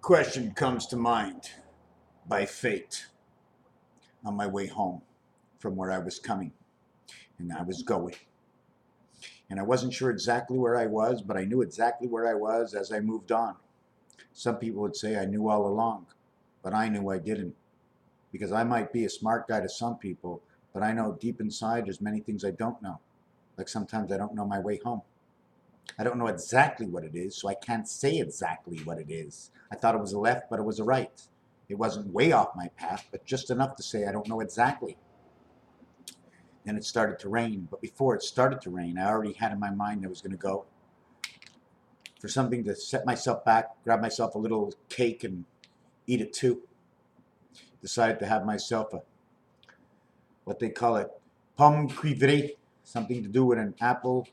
Question comes to mind by fate on my way home from where I was coming and I was going. And I wasn't sure exactly where I was, but I knew exactly where I was as I moved on. Some people would say I knew all along, but I knew I didn't. Because I might be a smart guy to some people, but I know deep inside there's many things I don't know. Like sometimes I don't know my way home. I don't know exactly what it is, so I can't say exactly what it is. I thought it was a left, but it was a right. It wasn't way off my path, but just enough to say I don't know exactly. Then it started to rain, but before it started to rain, I already had in my mind I was going to go for something to set myself back, grab myself a little cake and eat it too. Decided to have myself a, what they call it, pomme cuivrée, something to do with an apple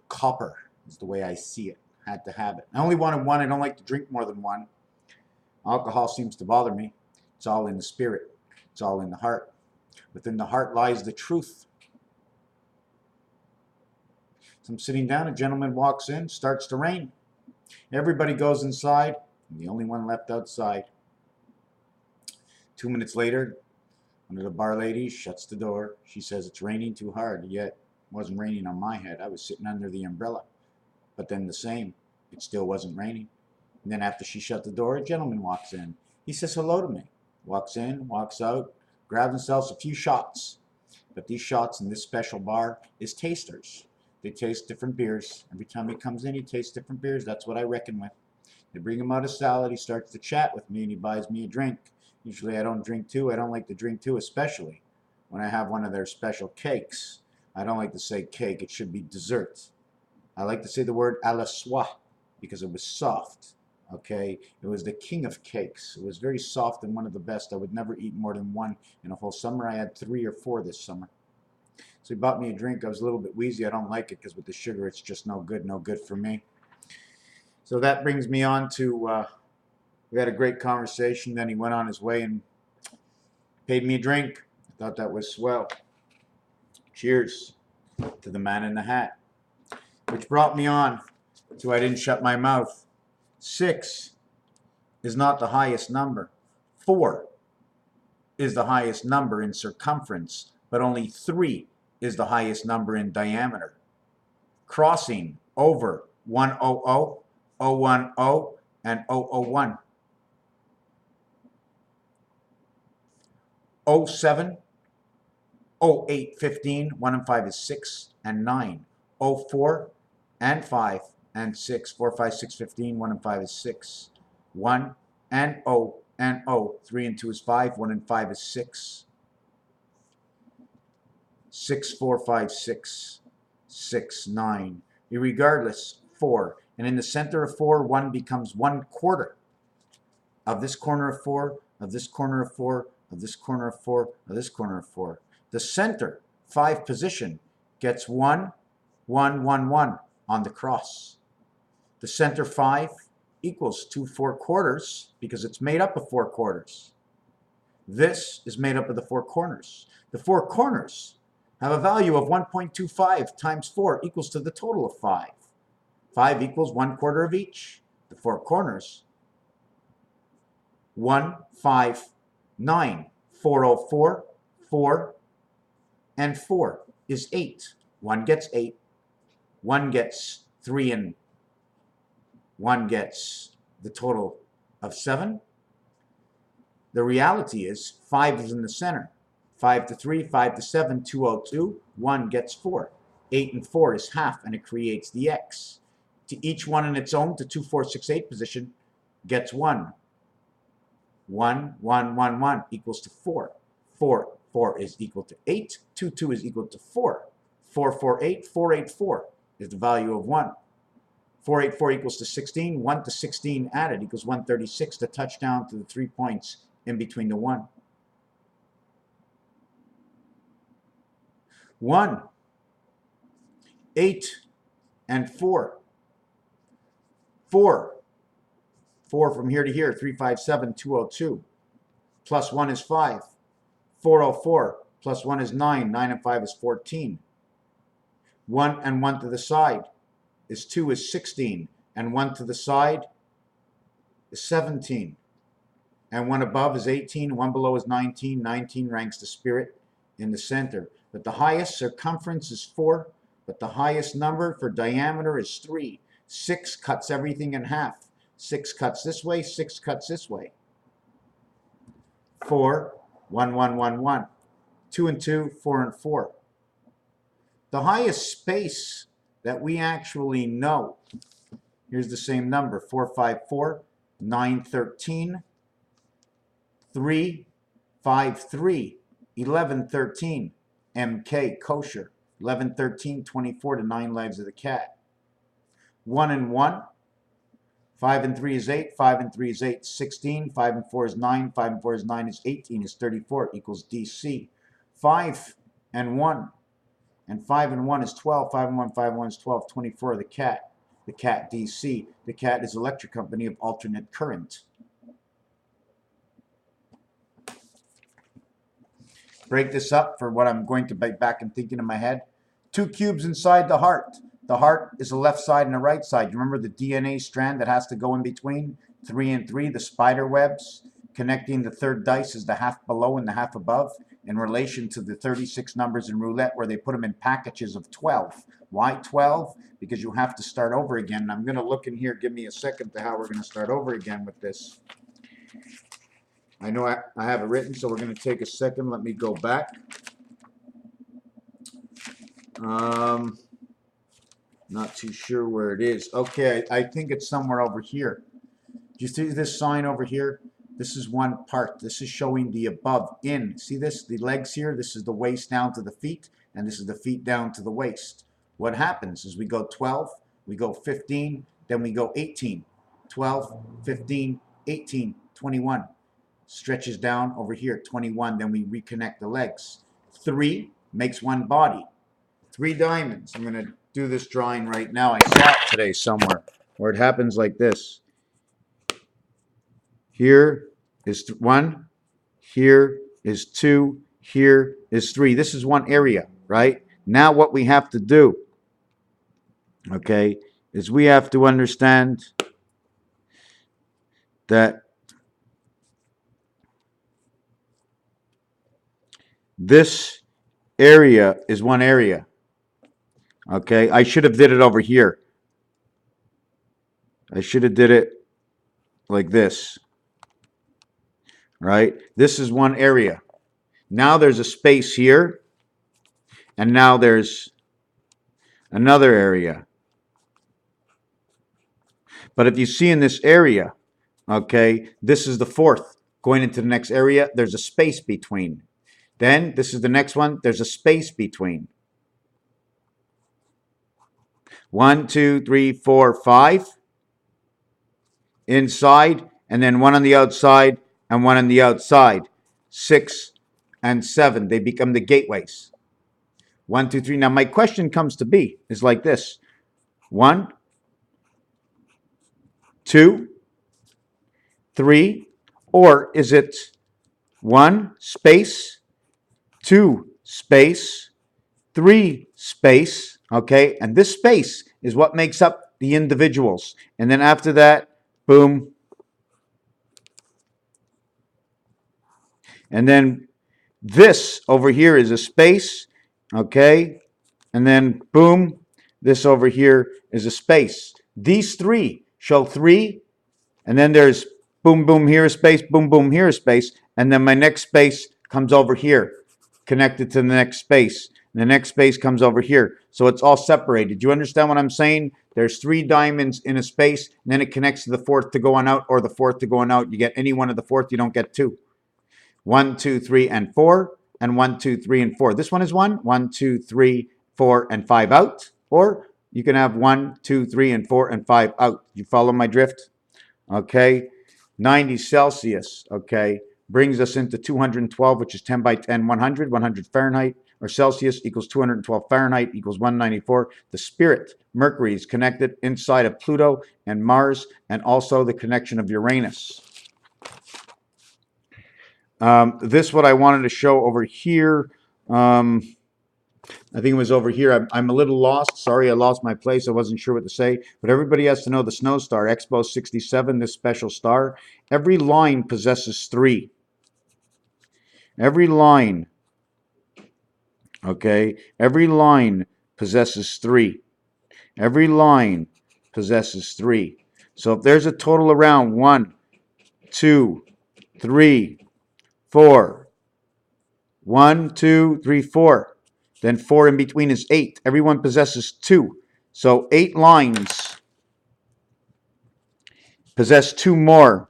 copper is the way I see it. Had to have it. I only wanted one. I don't like to drink more than one. Alcohol seems to bother me. It's all in the spirit. It's all in the heart. Within the heart lies the truth. So I'm sitting down. A gentleman walks in. Starts to rain. Everybody goes inside. I'm the only one left outside. 2 minutes later, one of the bar ladies shuts the door. She says it's raining too hard. Yet it wasn't raining on my head. I was sitting under the umbrella. But then the same. It still wasn't raining. And then after she shut the door, a gentleman walks in. He says hello to me. Walks in, walks out, grabs himself a few shots. But these shots in this special bar is tasters. They taste different beers. Every time he comes in, he tastes different beers. That's what I reckon with. They bring him out a salad. He starts to chat with me and he buys me a drink. Usually I don't drink too. I don't like to drink too, especially when I have one of their special cakes. I don't like to say cake. It should be dessert. I like to say the word à la soie because it was soft. Okay, it was the king of cakes. It was very soft and one of the best. I would never eat more than one in a whole summer. I had 3 or 4 this summer. So he bought me a drink. I was a little bit wheezy. I don't like it because with the sugar, it's just no good for me. So that brings me on to, we had a great conversation. Then he went on his way and paid me a drink. I thought that was swell. Cheers to the man in the hat. Which brought me on to I didn't shut my mouth. 6 is not the highest number. 4 is the highest number in circumference, but only 3 is the highest number in diameter. Crossing over 100, 010, and 001. 07, 08, 15, 1 and 5 is 6 and 9. 04 and 5 and 6, 4, 5, 6, 15, 1 and 5 is 6. 1 and 0 and 0, 3 and 2 is 5, 1 and 5 is 6. 6, 4, 5, 6, 6, 9. Irregardless, 4. And in the center of 4, 1 becomes 1/4 of this corner of 4, of this corner of 4, of this corner of 4, of this corner of 4. The center 5 position gets 1, 1, 1, 1 on the cross. The center 5 equals 2 4/4 because it's made up of 4 quarters. This is made up of the 4 corners. The 4 corners have a value of 1.25 times 4 equals to the total of 5. 5 equals 1/4 of each. The 4 corners, 1, 5, 9, 404, 4, and 4 is 8. 1 gets 8. 1 gets 3 and 1 gets the total of 7. The reality is 5 is in the center. 5 to 3, 5 to 7, 202. 1 gets 4. 8 and 4 is half, and it creates the x. To each one in its own, to 2, 4, 6, 8 position, gets 1. 1, 1, 1, 1 equals to 4. 4, 4 is equal to 8. 2, 2 is equal to 4. 4, 4, 8. 4, 8, 4 is the value of 1. 4, 8, 4 equals to 16. 1 to 16 added equals 136. The touchdown to the 3 points in between the 1. 1, 8, and 4. 4 from here to here, 357, 202. Plus 1 is 5. 404 plus 1 is 9. 9 and 5 is 14. 1 and 1 to the side is 2 is 16. And 1 to the side is 17. And one above is 18, one below is 19. 19 ranks the spirit in the center. But the highest circumference is 4, but the highest number for diameter is 3. 6 cuts everything in half. 6 cuts this way, 6 cuts this way. 4, 1, 1, 1, 1. 2 and 2, 4 and 4. The highest space that we actually know, here's the same number, 4, 5, 4, 9, 13, 3, 5, 3, 11, 13, MK, kosher, 11, 13, 24, the 9 legs of the cat. 1 and 1, 5 and 3 is 8, 5 and 3 is 8, 16, 5 and 4 is 9, 5 and 4 is 9 is 18, is 34, equals DC. 5 and 1, and 5 and 1 is 12, 5 and 1, 5 and 1 is 12, 24, the cat DC. The cat is electric company of alternate current. Break this up for what I'm going to be back and thinking in my head. 2 cubes inside the heart. The heart is the left side and the right side. You remember the DNA strand that has to go in between? 3 and 3, the spider webs. Connecting the third dice is the half below and the half above in relation to the 36 numbers in roulette where they put them in packages of 12. Why 12? Because you have to start over again. And I'm going to look in here. Give me a second to how we're going to start over again with this. I know I have it written, so we're going to take a second. Let me go back. Not too sure where it is. Okay, I think it's somewhere over here. Do you see this sign over here? This is one part. This is showing the above, in. See this? The legs here. This is the waist down to the feet, and this is the feet down to the waist. What happens is we go 12, we go 15, then we go 18. 12, 15, 18, 21. Stretches down over here, 21, then we reconnect the legs. 3 makes one body. 3 diamonds. I'm going to do this drawing right now. I saw it today somewhere where it happens like this. Here is 1, here is 2, here is 3. This is one area, right? Now what we have to do, okay, is we have to understand that this area is one area. Okay, I should have did it over here. I should have did it like this. Right? This is one area. Now there's a space here. And now there's another area. But if you see in this area, okay, this is the 4th. Going into the next area, there's a space between. Then this is the next one. There's a space between. 1, 2, 3, 4, 5 inside, and then 1 on the outside and 1 on the outside. 6 and 7. They become the gateways. 1, 2, 3. Now my question comes to be is like this: 1, 2, 3, or is it 1 space, 2 space, 3 space? Okay, and this space is what makes up the individuals. And then after that, boom. And then this over here is a space, okay? And then boom, this over here is a space. These 3 show 3, and then there's boom, boom, here a space, boom, boom, here a space, and then my next space comes over here, connected to the next space. The next space comes over here. So it's all separated. Do you understand what I'm saying? There's 3 diamonds in a space, and then it connects to the 4th to go on out, or the 4th to go on out. You get any one of the 4th, you don't get 2. 1, 2, 3, and 4, and 1, 2, 3, and 4. This one is 1, 1, 2, 3, 4, and 5 out. Or you can have 1, 2, 3, and 4, and 5 out. You follow my drift? Okay. 90 Celsius, okay, brings us into 212, which is 10 by 10, 100. 100 Fahrenheit. Or Celsius equals 212 Fahrenheit equals 194. The spirit, Mercury, is connected inside of Pluto and Mars, and also the connection of Uranus. This what I wanted to show over here. I think it was over here. I'm a little lost. Sorry, I lost my place. I wasn't sure what to say. But everybody has to know the snow star, Expo 67, this special star. Every line possesses 3. Every line, okay? Every line possesses 3. Every line possesses 3. So if there's a total around 1, 2, 3, 4. 1, 2, 3, 4. Then 4 in between is 8. Everyone possesses 2. So 8 lines possess 2 more.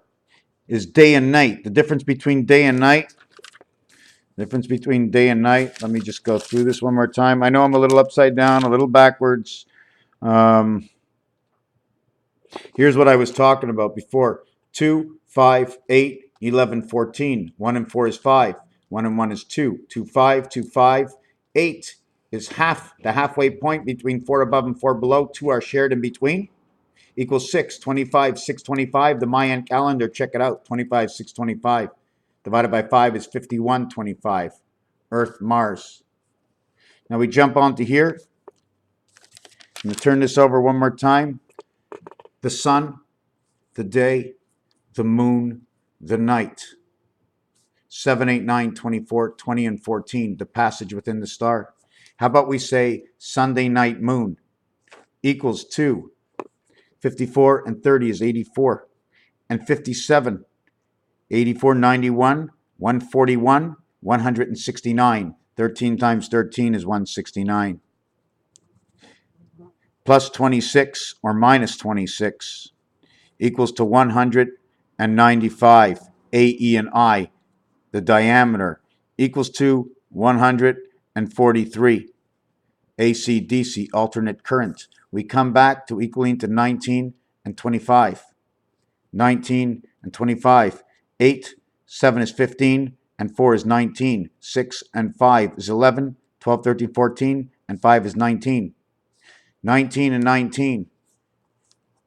Is day and night. The difference between day and night. Difference between day and night. Let me just go through this one more time. I know I'm a little upside down, a little backwards. Here's what I was talking about before. 2, 5, 8, 11, 14. 1 and 4 is 5. 1 and 1 is 2. 2, 5, 2, 5. 8 is half, the halfway point between 4 above and 4 below. 2 are shared in between. Equals 6. 25, 625. The Mayan calendar, check it out. 25, 625. Divided by 5 is 51, 25. Earth, Mars. Now we jump onto here. I'm going to turn this over one more time. The sun, the day, the moon, the night. 7, 8, 9, 24, 20, and 14. The passage within the star. How about we say Sunday night moon equals 2. 54 and 30 is 84. And 57. 84, 91, 141, 169. 13 times 13 is 169. Plus 26 or minus 26 equals to 195. A, E, and I. The diameter equals to 143. AC, DC, alternate current. We come back to equaling to 19 and 25. 19 and 25. 8, 7 is 15, and 4 is 19. 6 and 5 is 11. 12, 13, 14, and 5 is 19. 19 and 19.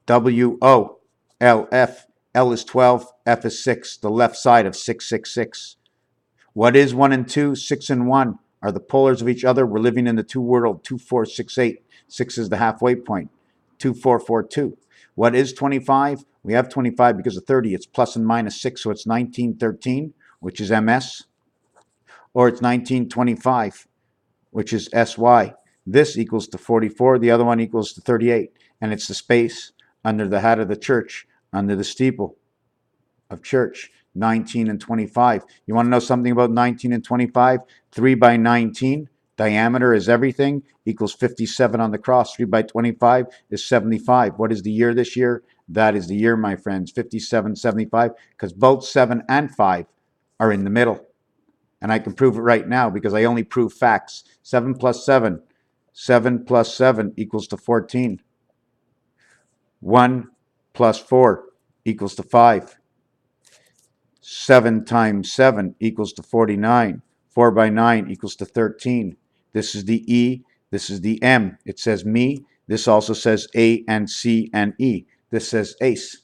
W, O, L, F. L is 12, F is 6. The left side of 666. What is 1 and 2? 6 and 1 are the polars of each other. We're living in the 2 world. 2, 4, 6, 8. 6 is the halfway point. 2, 4, 4, 2. What is 25? We have 25 because of 30. It's plus and minus 6, so it's 1913, which is MS. Or it's 1925, which is SY. This equals to 44. The other one equals to 38. And it's the space under the hat of the church, under the steeple of church. 19 and 25. You want to know something about 19 and 25? 3 by 19. Diameter is everything. Equals 57 on the cross. 3 by 25 is 75. What is the year this year? That is the year, my friends. 57, 75. Because both 7 and 5 are in the middle. And I can prove it right now because I only prove facts. 7 plus 7. 7 plus 7 equals to 14. 1 plus 4 equals to 5. 7 times 7 equals to 49. 4 by 9 equals to 13. This is the E. This is the M. It says me. This also says A and C and E. This says ace.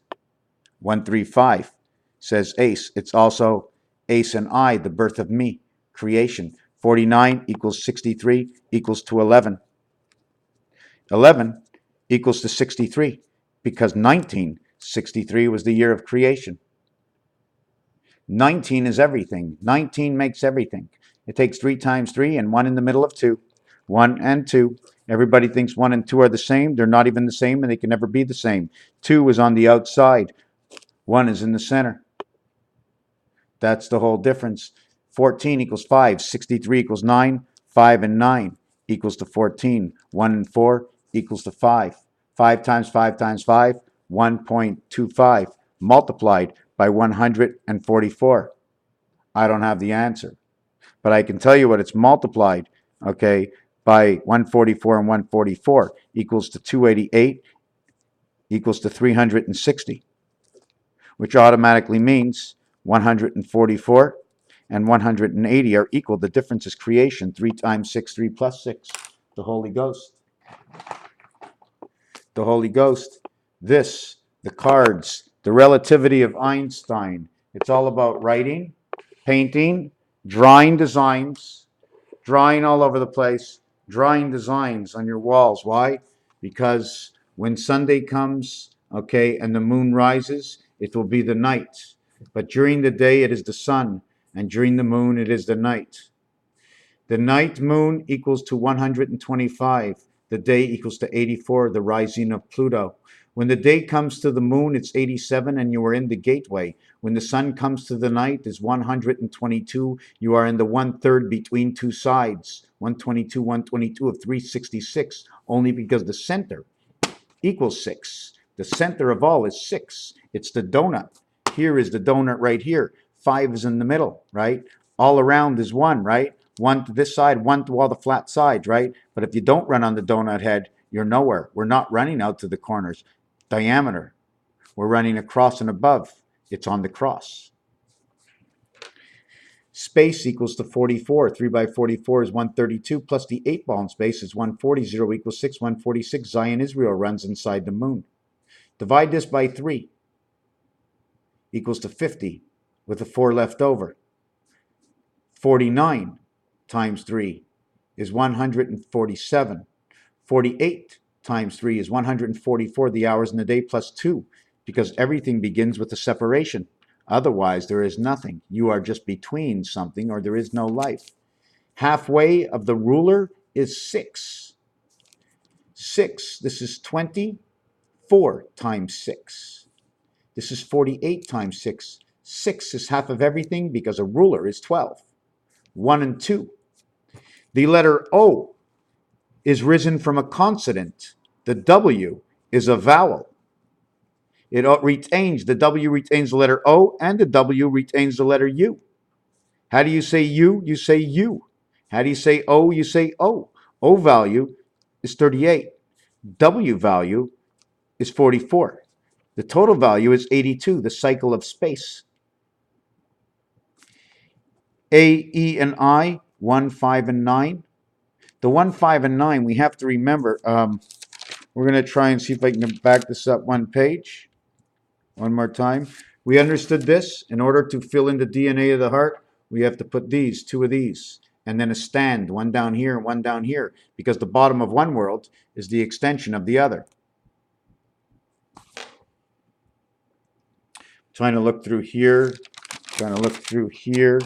135 says ace. It's also ace and I, the birth of me, creation. 49 equals 63 equals to 11. 11 equals to 63 because 1963 was the year of creation. 19 is everything. 19 makes everything. It takes 3 times 3 and 1 in the middle of 2. 1 and 2. Everybody thinks 1 and 2 are the same. They're not even the same, and they can never be the same. 2 is on the outside. 1 is in the center. That's the whole difference. 14 equals 5. 63 equals 9. 5 and 9 equals to 14. 1 and 4 equals to 5. 5 times 5 times 5, 1.25 multiplied by 144. I don't have the answer, but I can tell you what it's multiplied, okay, by 144 and 144 equals to 288 equals to 360, which automatically means 144 and 180 are equal. The difference is creation. 3 times 6, 3 plus 6. The Holy Ghost. The Holy Ghost. This, the cards, the relativity of Einstein. It's all about writing, painting, drawing designs, drawing all over the place, drawing designs on your walls. Why? Because when Sunday comes, okay, and the moon rises, it will be the night. But during the day, it is the sun, and during the moon, it is the night. The night moon equals to 125. The day equals to 84, the rising of Pluto. When the day comes to the moon, it's 87 and you are in the gateway. When the sun comes to the night, it's 122. You are in the 1/3 between two sides. 122 of 366, only because the center equals 6. The center of all is 6. It's the donut. Here is the donut right here. 5 is in the middle, right? All around is 1, right? 1 to this side, 1 to all the flat sides, right? But if you don't run on the donut head, you're nowhere. We're not running out to the corners. Diameter. We're running across and above. It's on the cross. Space equals to 44. 3 by 44 is 132, plus the 8 ball in space is 140. 0 equals 6. 146. Zion Israel runs inside the moon. Divide this by 3. Equals to 50, with a 4 left over. 49 times 3 is 147. 48 times 3 is 144, the hours in the day, plus 2, because everything begins with a separation. Otherwise, there is nothing. You are just between something, or there is no life. Halfway of the ruler is 6. 6, this is 24 times 6. This is 48 times 6. 6 is half of everything because a ruler is 12. 1 and 2. The letter O is risen from a consonant. The W is a vowel. It retains, the W retains the letter O, and the W retains the letter U. How do you say U? You say U. How do you say O? You say O. O value is 38. W value is 44. The total value is 82, the cycle of space. A, E, and I, 1, 5, and 9. The 1, 5, and 9, we have to remember. We're going to try and see if I can back this up one page. One more time. We understood this. In order to fill in the DNA of the heart, we have to put these, 2 of these, and then a stand, 1 down here and 1 down here, because the bottom of one world is the extension of the other. Trying to look through here. Trying to look through here.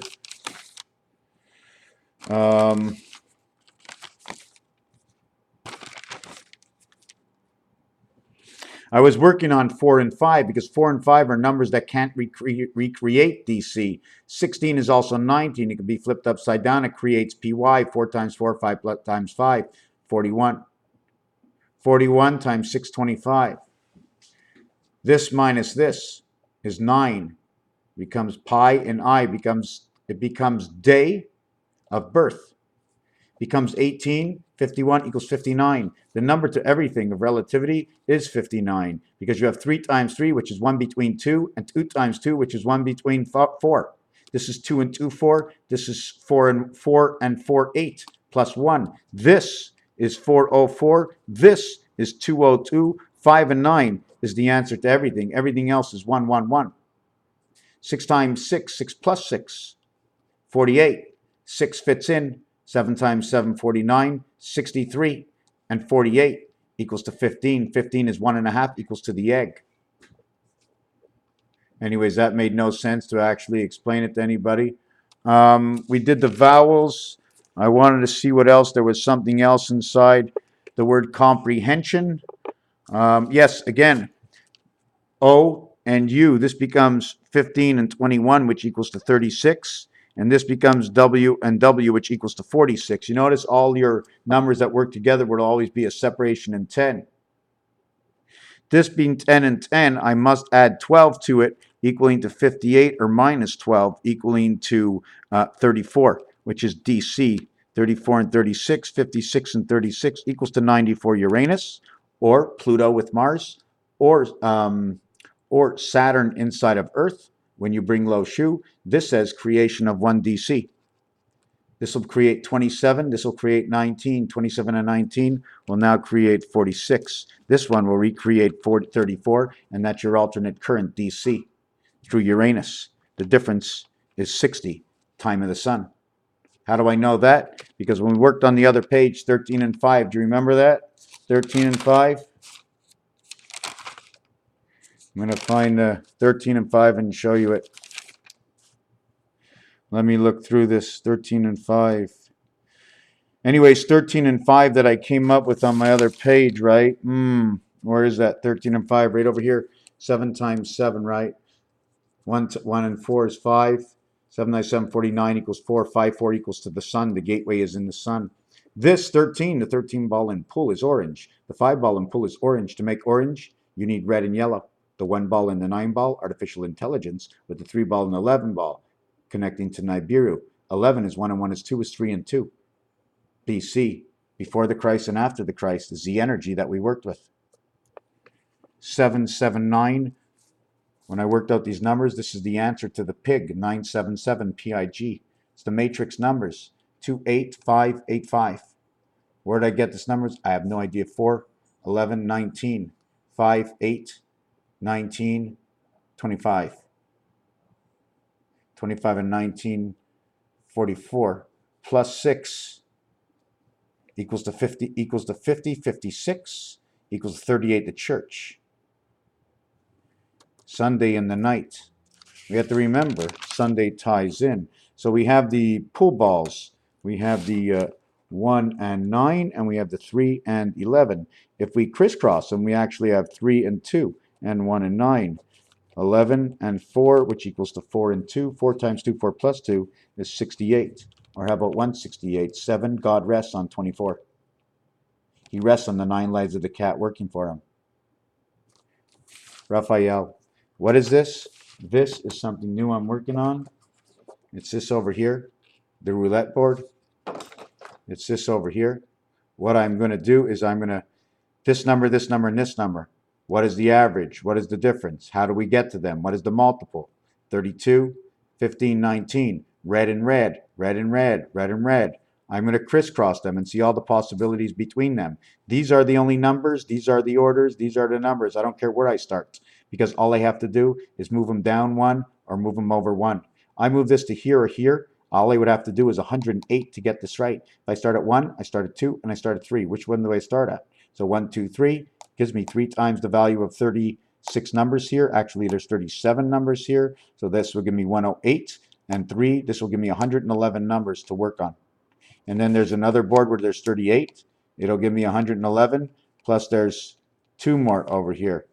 I was working on 4 and 5 because 4 and 5 are numbers that can't recreate DC. 16 is also 19. It can be flipped upside down. It creates PY. 4 times 4, 5 times 5, 41. 41 times 625. This minus this is 9. Becomes pi, and I becomes day of birth. Becomes 18, 51 equals 59. The number to everything of relativity is 59 because you have 3 times 3, which is 1 between 2, and 2 times 2, which is 1 between 4. This is 2 and 2, 4. This is 4 and 4 and 4, 8 plus 1. This is 404. This is 202. 5 and 9 is the answer to everything. Everything else is 1, 1, 1. 6 times 6, 6 plus 6, 48. 6 fits in. 7 times 7, 49, 63, and 48 equals to 15. 15 is 1.5 equals to the egg. Anyways, that made no sense to actually explain it to anybody. We did the vowels. I wanted to see what else. There was something else inside the word comprehension. Yes, again, O and U. This becomes 15 and 21, which equals to 36. And this becomes W and W, which equals to 46. You notice all your numbers that work together would always be a separation in 10. This being 10 and 10, I must add 12 to it, equaling to 58, or minus 12, equaling to 34, which is DC. 34 and 36, 56 and 36 equals to 94 Uranus, or Pluto with Mars, or Saturn inside of Earth. When you bring low shu, this says creation of 1 DC. This will create 27. This will create 19. 27 and 19 will now create 46. This one will recreate 34, and that's your alternate current DC through Uranus. The difference is 60, time of the sun. How do I know that? Because when we worked on the other page, 13 and 5, do you remember that? 13 and 5. I'm going to find 13 and 5 and show you it. Let me look through this 13 and 5. Anyways, 13 and 5 that I came up with on my other page, right? Where is that? 13 and 5 right over here. 7 times 7, right? 1 and 4 is 5. 7 times 7, 49 equals 4. 5, 4 equals to the sun. The gateway is in the sun. This 13, the 13 ball and pull is orange. The 5 ball and pull is orange. To make orange, you need red and yellow. The 1 ball and the 9 ball, artificial intelligence, with the 3 ball and the 11 ball, connecting to Nibiru. 11 is 1 and 1 is 2 is 3 and 2. BC, before the Christ and after the Christ, is the energy that we worked with. 779. When I worked out these numbers, this is the answer to the pig, 977 PIG. It's the matrix numbers, 28585. Where did I get these numbers? I have no idea. 4, 11, 19, 5, 8, 19, 25. 25 and 19, 44. Plus 6 equals to 50, 56 equals 38 to church. Sunday in the night. We have to remember Sunday ties in. So we have the pool balls. We have the 1 and 9, and we have the 3 and 11. If we crisscross them, we actually have 3 and 2, and 1 and 9. 11 and 4, which equals to 4 and 2. 4 times 2, 4 plus 2 is 68. Or how about 168? 7, God rests on 24. He rests on the 9 lives of the cat working for him. Raphael. What is this? This is something new I'm working on. It's this over here, the roulette board. It's this over here. What I'm going to do is I'm going to, this number, and this number. What is the average? What is the difference? How do we get to them? What is the multiple? 32, 15, 19. Red and red, red and red, red and red. I'm going to crisscross them and see all the possibilities between them. These are the only numbers. These are the orders. These are the numbers. I don't care where I start, because all I have to do is move them down 1 or move them over 1. I move this to here or here. All I would have to do is 108 to get this right. If I start at 1, I start at 2, and I start at 3. Which one do I start at? So 1, 2, 3 gives me 3 times the value of 36 numbers here. Actually, there's 37 numbers here. So this will give me 108. And 3, this will give me 111 numbers to work on. And then there's another board where there's 38. It'll give me 111. Plus there's 2 more over here.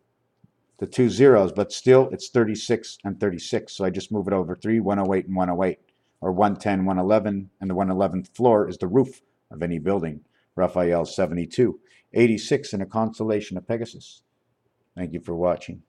The 2 zeros, but still it's 36 and 36. So I just move it over 3, 108 and 108. Or 110, 111, and the 111th floor is the roof of any building. Raphael 72. 86 in a constellation of Pegasus. Thank you for watching.